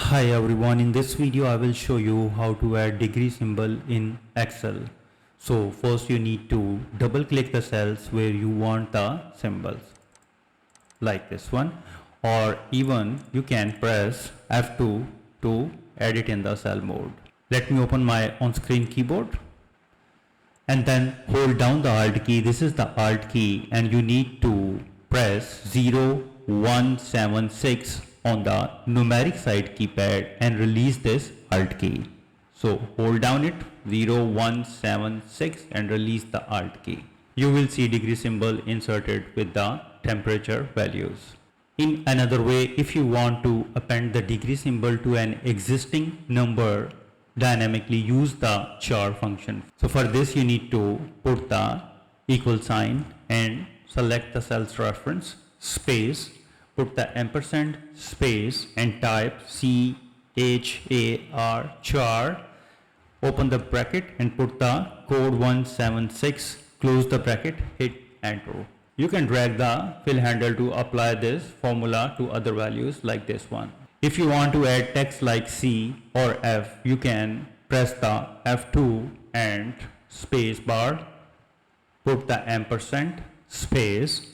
Hi everyone, in this video I will show you how to add degree symbol in Excel. So first you need to double click the cells where you want the symbols like this one, or even you can press F2 to edit in the cell mode. Let me open my on-screen keyboard and then hold down the Alt key. This is the Alt key and you need to press 0, 1, 7, 6 on the numeric side keypad and release this Alt key. So hold down it 0, 1, 7, 6 and release the Alt key. You will see degree symbol inserted with the temperature values. In another way, if you want to append the degree symbol to an existing number, dynamically use the CHAR function. So for this you need to put the equal sign and select the cell's reference, space, put the ampersand, space and type CHAR, char, open the bracket and put the code 176, close the bracket, hit enter. You can drag the fill handle to apply this formula to other values like this one. If you want to add text like C or F, you can press the F2 and space bar, put the ampersand, space,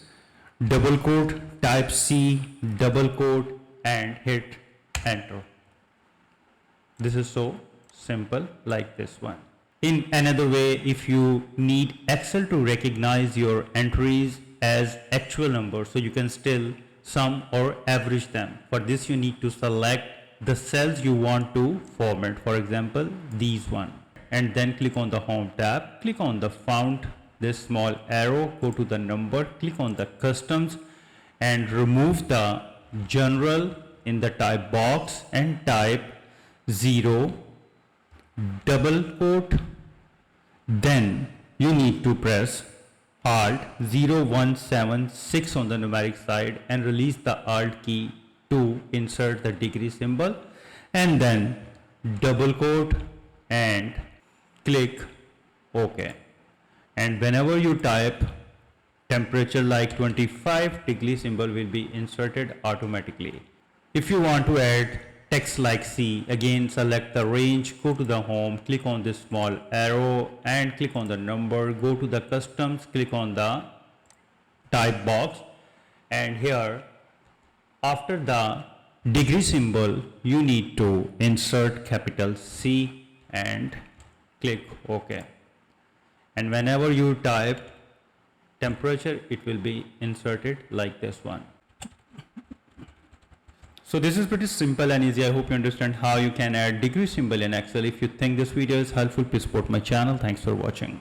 double quote, type C, double quote and hit enter. This is so simple like this one. In another way, if you need Excel to recognize your entries as actual numbers, so you can still sum or average them. For this you need to select the cells you want to format, for example these one, and then click on the home tab, click on the font, this small arrow, go to the number, click on the customs and remove the general in the type box and type 0 double quote, then you need to press Alt 0176 on the numeric side and release the Alt key to insert the degree symbol and then double quote and click OK. And whenever you type temperature like 25, degree symbol will be inserted automatically. If you want to add text like C, again select the range, go to the home, click on this small arrow and click on the number, go to the customs, click on the type box, and here after the degree symbol you need to insert capital C and click OK. And whenever you type temperature, it will be inserted like this one. So this is pretty simple and easy. I hope you understand how you can add degree symbol in Excel. If you think this video is helpful, please support my channel. Thanks for watching.